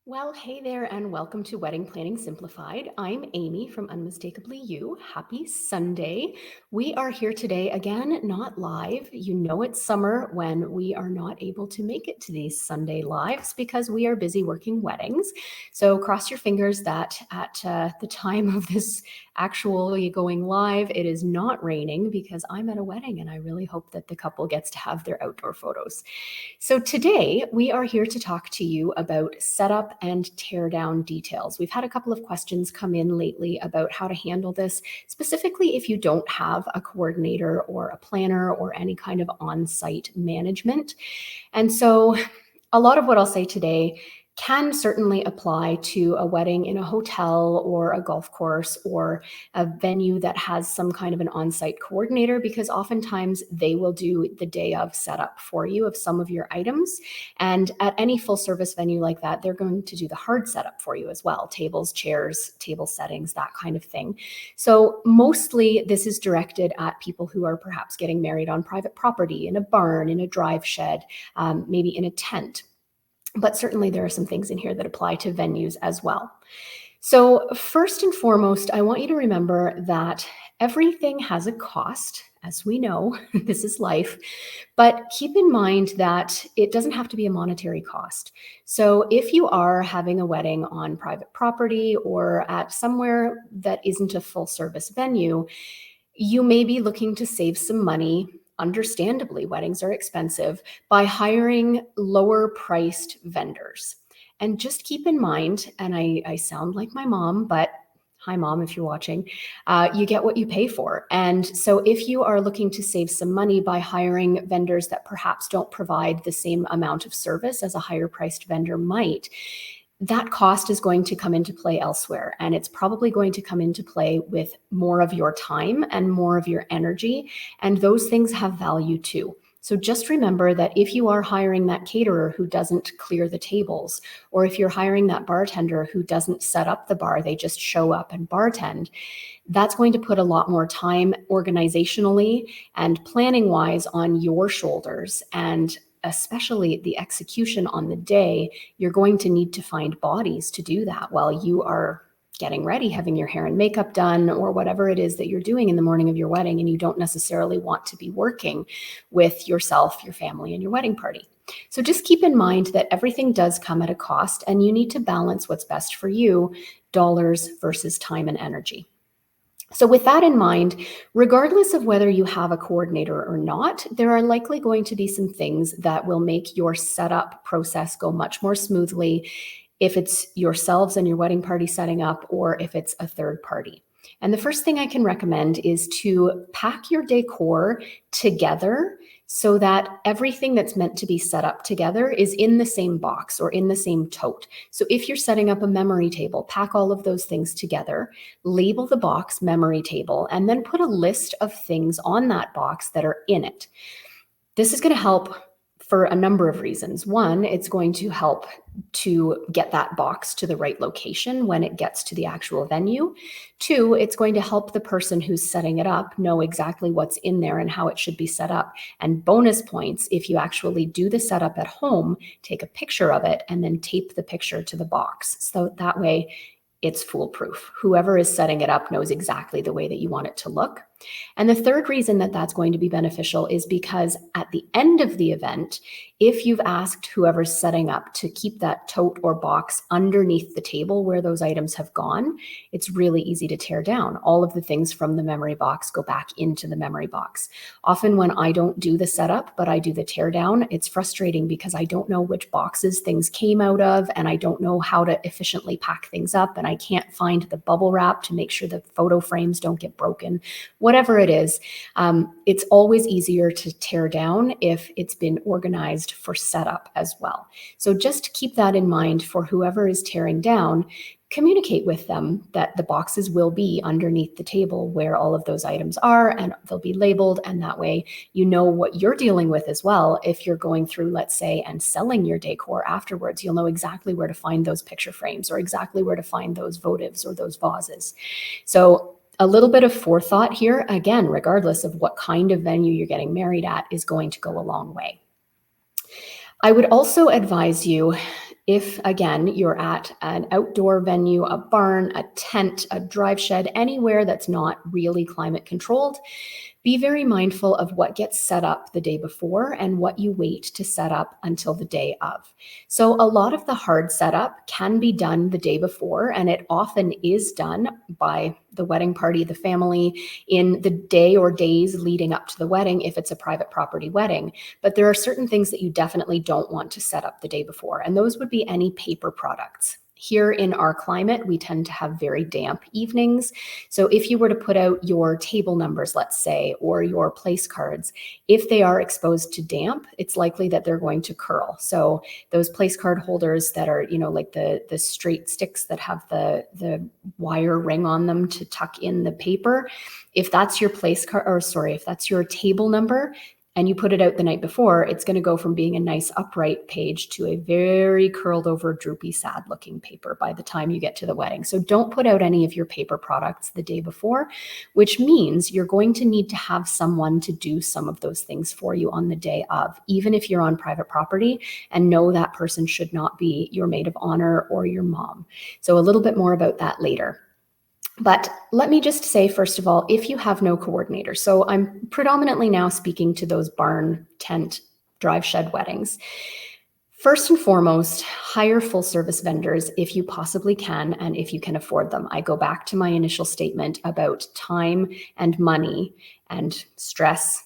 Well, hey there, and welcome to Wedding Planning Simplified. I'm Amy from Unmistakably You. Happy Sunday. We are here today again, not live. You know it's summer when we are not able to make it to these Sunday lives because we are busy working weddings. So cross your fingers that at the time of this actually going live, it is not raining because I'm at a wedding and I really hope that the couple gets to have their outdoor photos. So today we are here to talk to you about setup and teardown details. We've had a couple of questions come in lately about how to handle this, specifically if you don't have a coordinator or a planner or any kind of on-site management. And so a lot of what I'll say today can certainly apply to a wedding in a hotel or a golf course or a venue that has some kind of an on-site coordinator, because oftentimes they will do the day of setup for you of some of your items. And at any full service venue like that, they're going to do the hard setup for you as well: tables, chairs, table settings, that kind of thing. So mostly this is directed at people who are perhaps getting married on private property, in a barn, in a drive shed, maybe in a tent. But certainly there are some things in here that apply to venues as well. So first and foremost, I want you to remember that everything has a cost. As we know, this is life, but keep in mind that it doesn't have to be a monetary cost. So if you are having a wedding on private property or at somewhere that isn't a full service venue, you may be looking to save some money. Understandably, weddings are expensive, by hiring lower priced vendors. And just keep in mind, and I sound like my mom, but hi, mom, if you're watching, you get what you pay for. And so if you are looking to save some money by hiring vendors that perhaps don't provide the same amount of service as a higher priced vendor might, that cost is going to come into play elsewhere. And it's probably going to come into play with more of your time and more of your energy. And those things have value too. So just remember that if you are hiring that caterer who doesn't clear the tables, or if you're hiring that bartender who doesn't set up the bar, they just show up and bartend, that's going to put a lot more time organizationally and planning wise on your shoulders. And especially the execution on the day, you're going to need to find bodies to do that while you are getting ready, having your hair and makeup done, or whatever it is that you're doing in the morning of your wedding, and you don't necessarily want to be working with yourself, your family, and your wedding party. So just keep in mind that everything does come at a cost, and you need to balance what's best for you, dollars versus time and energy. So with that in mind, regardless of whether you have a coordinator or not, there are likely going to be some things that will make your setup process go much more smoothly if it's yourselves and your wedding party setting up, or if it's a third party. And the first thing I can recommend is to pack your decor together so that everything that's meant to be set up together is in the same box or in the same tote. So if you're setting up a memory table, pack all of those things together, label the box memory table, and then put a list of things on that box that are in it. This is going to help for a number of reasons. One, it's going to help to get that box to the right location when it gets to the actual venue. Two, it's going to help the person who's setting it up know exactly what's in there and how it should be set up. And bonus points, if you actually do the setup at home, take a picture of it and then tape the picture to the box. So that way it's foolproof. Whoever is setting it up knows exactly the way that you want it to look. And the third reason that that's going to be beneficial is because at the end of the event, if you've asked whoever's setting up to keep that tote or box underneath the table where those items have gone, it's really easy to tear down. All of the things from the memory box go back into the memory box. Often when I don't do the setup, but I do the tear down, it's frustrating because I don't know which boxes things came out of, and I don't know how to efficiently pack things up, and I can't find the bubble wrap to make sure the photo frames don't get broken. Whatever it is, it's always easier to tear down if it's been organized for setup as well. So just keep that in mind for whoever is tearing down. Communicate with them that the boxes will be underneath the table where all of those items are, and they'll be labeled, and that way you know what you're dealing with as well. If you're going through, let's say, and selling your decor afterwards, you'll know exactly where to find those picture frames or exactly where to find those votives or those vases. So a little bit of forethought here, again, regardless of what kind of venue you're getting married at, is going to go a long way. I would also advise you If, again, you're at an outdoor venue, a barn, a tent, a drive shed, anywhere that's not really climate controlled, be very mindful of what gets set up the day before and what you wait to set up until the day of. So a lot of the hard setup can be done the day before, and it often is done by the wedding party, the family, in the day or days leading up to the wedding if it's a private property wedding. But there are certain things that you definitely don't want to set up the day before, and those would be any paper products. Here in our climate, we tend to have very damp evenings. So if you were to put out your table numbers, let's say, or your place cards, if they are exposed to damp, it's likely that they're going to curl. So those place card holders that are, like the straight sticks that have the wire ring on them to tuck in the paper, if that's your if that's your table number, and you put it out the night before, it's going to go from being a nice upright page to a very curled over, droopy, sad looking paper by the time you get to the wedding. So don't put out any of your paper products the day before, which means you're going to need to have someone to do some of those things for you on the day of, even if you're on private property, and know that person should not be your maid of honor or your mom. So a little bit more about that later. But let me just say, first of all, if you have no coordinator, so I'm predominantly now speaking to those barn, tent, drive shed weddings. First and foremost, hire full service vendors if you possibly can and if you can afford them. I go back to my initial statement about time and money and stress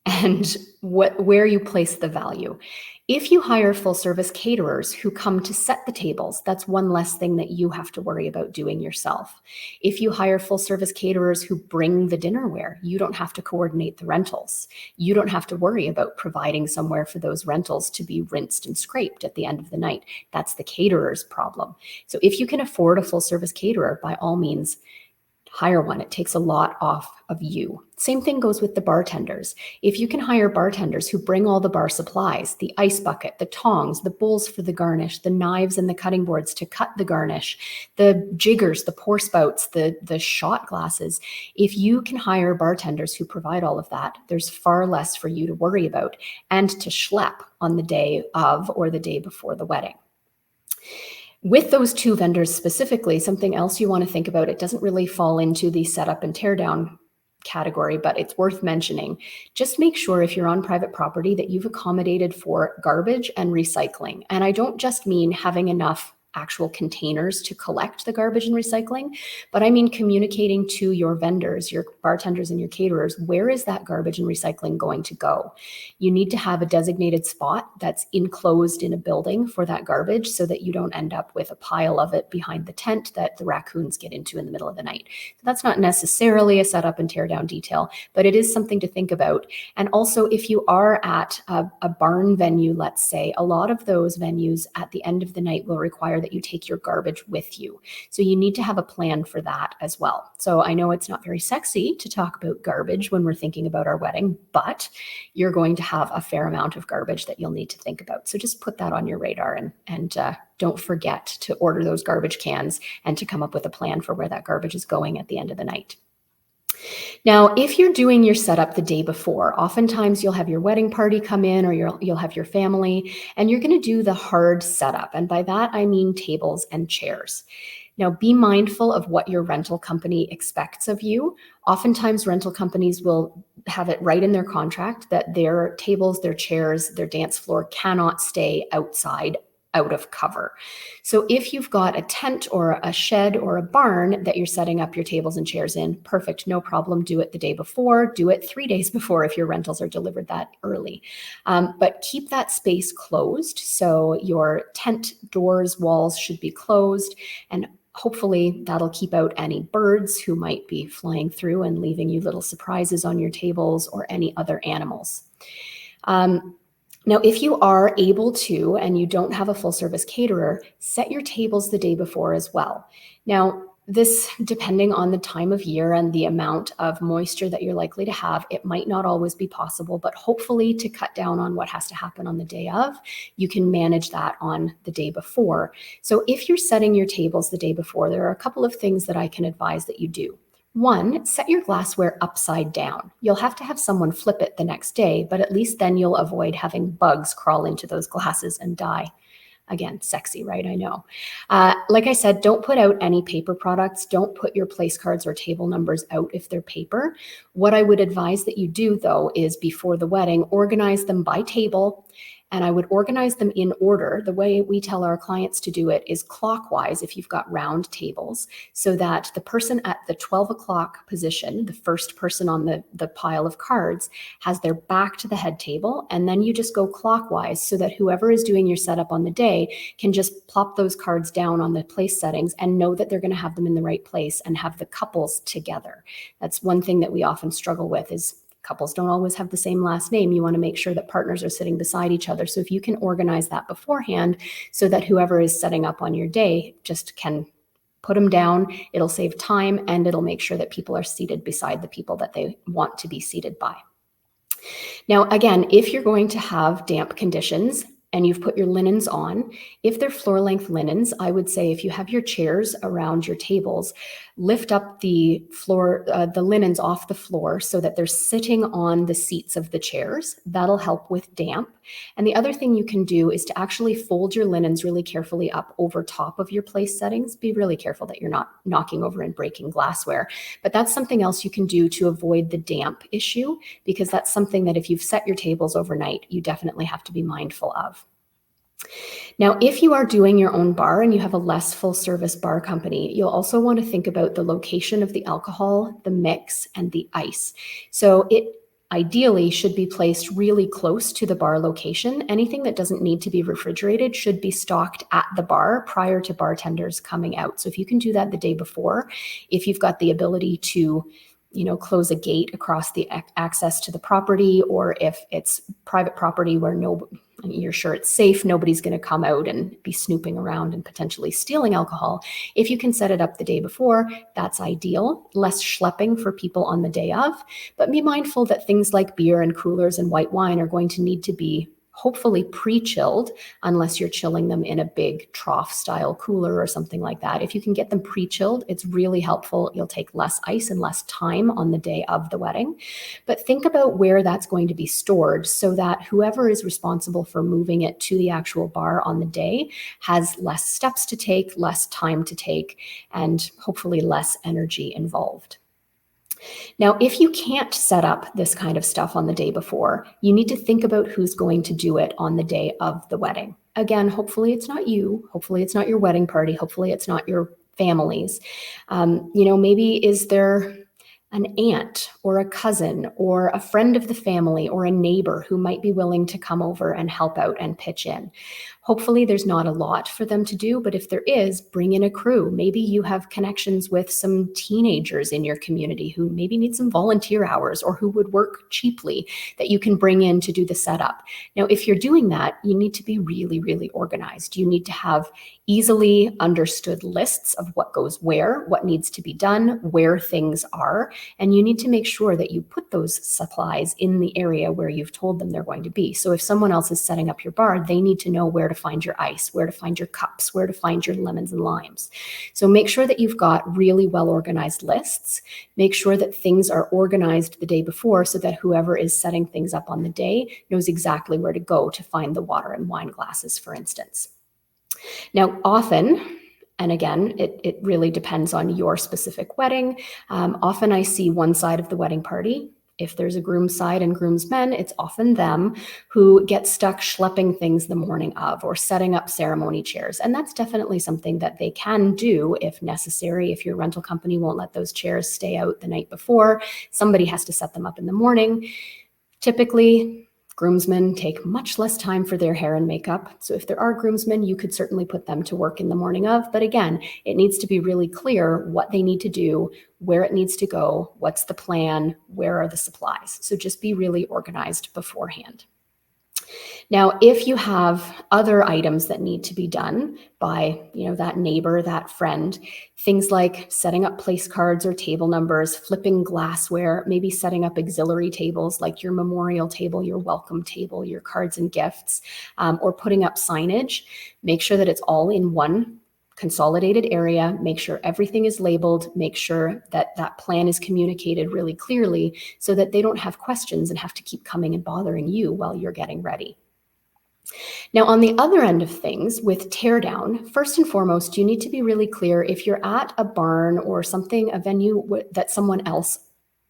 and where you place the value. If you hire full service caterers who come to set the tables, that's one less thing that you have to worry about doing yourself. If you hire full service caterers who bring the dinnerware, you don't have to coordinate the rentals. You don't have to worry about providing somewhere for those rentals to be rinsed and scraped at the end of the night. That's the caterer's problem. So if you can afford a full service caterer, by all means, hire one. It takes a lot off of you. Same thing goes with the bartenders. If you can hire bartenders who bring all the bar supplies, the ice bucket, the tongs, the bowls for the garnish, the knives and the cutting boards to cut the garnish, the jiggers, the pour spouts, the shot glasses, if you can hire bartenders who provide all of that, there's far less for you to worry about and to schlep on the day of or the day before the wedding. With those two vendors specifically, something else you want to think about, it doesn't really fall into the setup and teardown category, but it's worth mentioning. Just make sure if you're on private property that you've accommodated for garbage and recycling. And I don't just mean having enough actual containers to collect the garbage and recycling, but I mean communicating to your vendors, your bartenders and your caterers, where is that garbage and recycling going to go? You need to have a designated spot that's enclosed in a building for that garbage so that you don't end up with a pile of it behind the tent that the raccoons get into in the middle of the night. So that's not necessarily a setup and tear down detail, but it is something to think about. And also, if you are at a barn venue, let's say, a lot of those venues at the end of the night will require that you take your garbage with you. So you need to have a plan for that as well. So I know it's not very sexy to talk about garbage when we're thinking about our wedding, but you're going to have a fair amount of garbage that you'll need to think about. So just put that on your radar and don't forget to order those garbage cans and to come up with a plan for where that garbage is going at the end of the night. Now, if you're doing your setup the day before, oftentimes you'll have your wedding party come in or you'll have your family, and you're going to do the hard setup. And by that, I mean tables and chairs. Now, be mindful of what your rental company expects of you. Oftentimes, rental companies will have it right in their contract that their tables, their chairs, their dance floor cannot stay outside, out of cover. So if you've got a tent or a shed or a barn that you're setting up your tables and chairs in, perfect, no problem. Do it the day before, do it 3 days before if your rentals are delivered that early. But keep that space closed. So your tent doors, walls should be closed, and hopefully that'll keep out any birds who might be flying through and leaving you little surprises on your tables or any other animals. Now, if you are able to, and you don't have a full service caterer, set your tables the day before as well. Now, this, depending on the time of year and the amount of moisture that you're likely to have, it might not always be possible, but hopefully to cut down on what has to happen on the day of, you can manage that on the day before. So if you're setting your tables the day before, there are a couple of things that I can advise that you do. One, set your glassware upside down. You'll have to have someone flip it the next day, but at least then you'll avoid having bugs crawl into those glasses and die. Again, sexy, right? I know. Like I said, don't put out any paper products. Don't put your place cards or table numbers out if they're paper. What I would advise that you do, though, is before the wedding, organize them by table. And I would organize them in order. The way we tell our clients to do it is clockwise if you've got round tables, so that the person at the 12 o'clock position, the first person on the pile of cards, has their back to the head table. And then you just go clockwise so that whoever is doing your setup on the day can just plop those cards down on the place settings and know that they're going to have them in the right place and have the couples together. That's one thing that we often struggle with is couples don't always have the same last name. You want to make sure that partners are sitting beside each other. So if you can organize that beforehand so that whoever is setting up on your day just can put them down, it'll save time and it'll make sure that people are seated beside the people that they want to be seated by. Now, again, if you're going to have damp conditions and you've put your linens on, if they're floor length linens, I would say if you have your chairs around your tables, lift up the floor, the linens off the floor so that they're sitting on the seats of the chairs. That'll help with damp. And the other thing you can do is to actually fold your linens really carefully up over top of your place settings. Be really careful that you're not knocking over and breaking glassware. But that's something else you can do to avoid the damp issue, because that's something that if you've set your tables overnight, you definitely have to be mindful of. Now, if you are doing your own bar and you have a less full service bar company, you'll also want to think about the location of the alcohol, the mix, and the ice. So it ideally should be placed really close to the bar location. Anything that doesn't need to be refrigerated should be stocked at the bar prior to bartenders coming out. So if you can do that the day before, if you've got the ability to close a gate across the access to the property, or if it's private property where you're sure it's safe, nobody's going to come out and be snooping around and potentially stealing alcohol. If you can set it up the day before, that's ideal. Less schlepping for people on the day of, but be mindful that things like beer and coolers and white wine are going to need to be hopefully pre-chilled, unless you're chilling them in a big trough style cooler or something like that. If you can get them pre-chilled, it's really helpful. You'll take less ice and less time on the day of the wedding. But think about where that's going to be stored so that whoever is responsible for moving it to the actual bar on the day has less steps to take, less time to take, and hopefully less energy involved. Now, if you can't set up this kind of stuff on the day before, you need to think about who's going to do it on the day of the wedding. Again, hopefully it's not you. Hopefully it's not your wedding party. Hopefully it's not your families. Maybe is there an aunt or a cousin or a friend of the family or a neighbor who might be willing to come over and help out and pitch in. Hopefully there's not a lot for them to do, but if there is, bring in a crew. Maybe you have connections with some teenagers in your community who maybe need some volunteer hours or who would work cheaply that you can bring in to do the setup. Now, if you're doing that, you need to be really, really organized. You need to have easily understood lists of what goes where, what needs to be done, where things are, and you need to make sure that you put those supplies in the area where you've told them they're going to be. So if someone else is setting up your bar, they need to know where to find your ice, where to find your cups, where to find your lemons and limes. So make sure that you've got really well organized lists. Make sure that things are organized the day before so that whoever is setting things up on the day knows exactly where to go to find the water and wine glasses, for instance. Now, often, and again, it really depends on your specific wedding. Often I see one side of the wedding party. If there's a groom's side and groomsmen, it's often them who get stuck schlepping things the morning of or setting up ceremony chairs. And that's definitely something that they can do if necessary. If your rental company won't let those chairs stay out the night before, somebody has to set them up in the morning. Typically, groomsmen take much less time for their hair and makeup. So if there are groomsmen, you could certainly put them to work in the morning of. But again, it needs to be really clear what they need to do, where it needs to go, what's the plan, where are the supplies. So just be really organized beforehand. Now, if you have other items that need to be done by, that neighbor, that friend, things like setting up place cards or table numbers, flipping glassware, maybe setting up auxiliary tables like your memorial table, your welcome table, your cards and gifts, or putting up signage, make sure that it's all in one consolidated area, make sure everything is labeled, make sure that that plan is communicated really clearly so that they don't have questions and have to keep coming and bothering you while you're getting ready. Now, on the other end of things with teardown, first and foremost, you need to be really clear if you're at a barn or something, a venue that someone else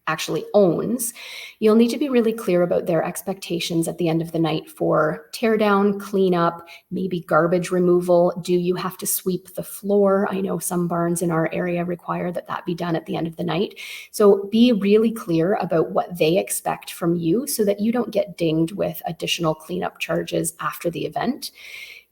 actually owns, you'll need to be really clear about their expectations at the end of the night for teardown, cleanup, maybe garbage removal. Do you have to sweep the floor? I know some barns in our area require that that be done at the end of the night. So be really clear about what they expect from you so that you don't get dinged with additional cleanup charges after the event.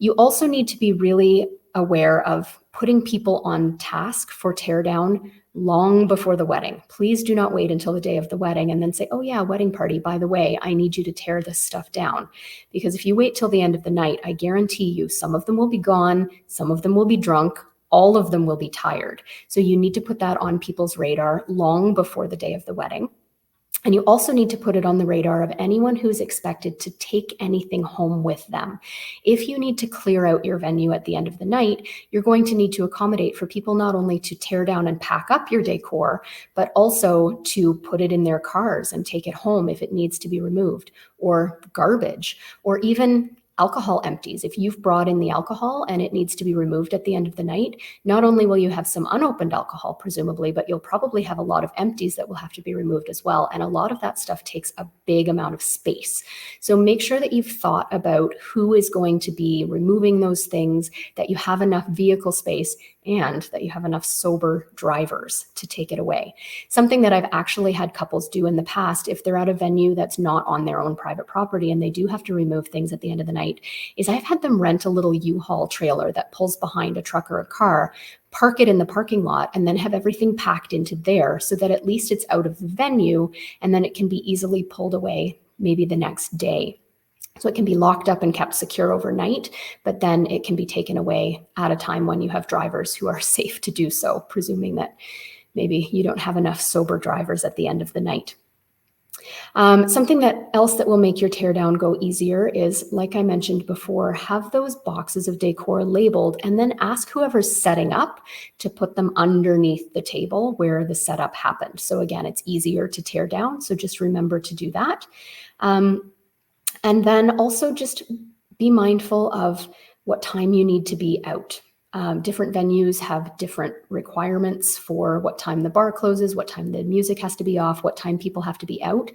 You also need to be really aware of putting people on task for teardown long before the wedding. Please do not wait until the day of the wedding and then say, oh yeah, wedding party, by the way, I need you to tear this stuff down. Because if you wait till the end of the night, I guarantee you some of them will be gone, some of them will be drunk, all of them will be tired. So you need to put that on people's radar long before the day of the wedding. And you also need to put it on the radar of anyone who's expected to take anything home with them. If you need to clear out your venue at the end of the night, you're going to need to accommodate for people not only to tear down and pack up your decor, but also to put it in their cars and take it home if it needs to be removed, or garbage, or even alcohol empties. If you've brought in the alcohol and it needs to be removed at the end of the night, not only will you have some unopened alcohol, presumably, but you'll probably have a lot of empties that will have to be removed as well. And a lot of that stuff takes a big amount of space. So make sure that you've thought about who is going to be removing those things, that you have enough vehicle space, and that you have enough sober drivers to take it away. Something that I've actually had couples do in the past, if they're at a venue that's not on their own private property and they do have to remove things at the end of the night, is I've had them rent a little U-Haul trailer that pulls behind a truck or a car, park it in the parking lot, and then have everything packed into there so that at least it's out of the venue and then it can be easily pulled away maybe the next day. So it can be locked up and kept secure overnight, but then it can be taken away at a time when you have drivers who are safe to do so, presuming that maybe you don't have enough sober drivers at the end of the night. Something else that will make your teardown go easier is, like I mentioned before, have those boxes of decor labeled and then ask whoever's setting up to put them underneath the table where the setup happened. So again, it's easier to tear down. So just remember to do that. And then also just be mindful of what time you need to be out. Different venues have different requirements for what time the bar closes, what time the music has to be off, what time people have to be out.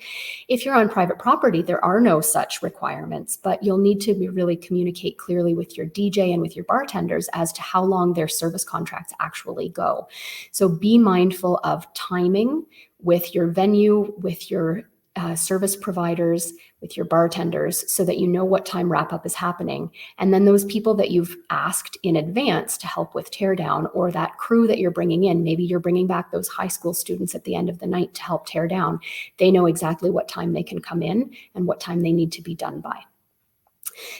If you're on private property, there are no such requirements, but you'll need to really communicate clearly with your DJ and with your bartenders as to how long their service contracts actually go. So be mindful of timing with your venue, with your service providers, with your bartenders, so that you know what time wrap up is happening. And then those people that you've asked in advance to help with teardown, or that crew that you're bringing in, maybe you're bringing back those high school students at the end of the night to help tear down. They know exactly what time they can come in and what time they need to be done by.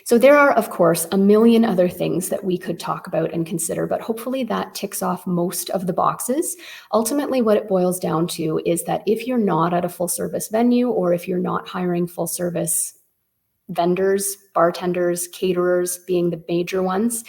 So there are, of course, a million other things that we could talk about and consider, but hopefully that ticks off most of the boxes. Ultimately, what it boils down to is that if you're not at a full service venue, or if you're not hiring full service vendors, bartenders, caterers being the major ones,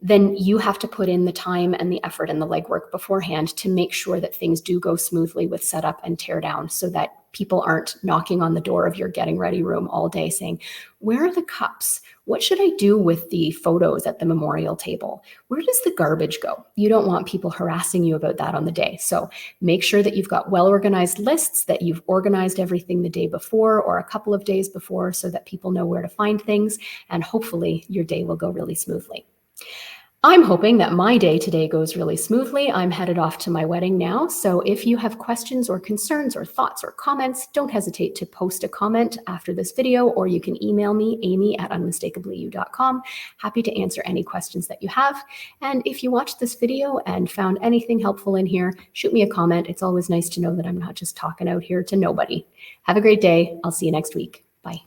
then you have to put in the time and the effort and the legwork beforehand to make sure that things do go smoothly with setup and teardown, so that people aren't knocking on the door of your getting ready room all day saying, where are the cups? What should I do with the photos at the memorial table? Where does the garbage go? You don't want people harassing you about that on the day. So make sure that you've got well-organized lists, that you've organized everything the day before or a couple of days before, so that people know where to find things, and hopefully your day will go really smoothly. I'm hoping that my day today goes really smoothly. I'm headed off to my wedding now. So if you have questions or concerns or thoughts or comments, don't hesitate to post a comment after this video, or you can email me, amy@unmistakably.you.com. Happy to answer any questions that you have. And if you watched this video and found anything helpful in here, shoot me a comment. It's always nice to know that I'm not just talking out here to nobody. Have a great day. I'll see you next week. Bye.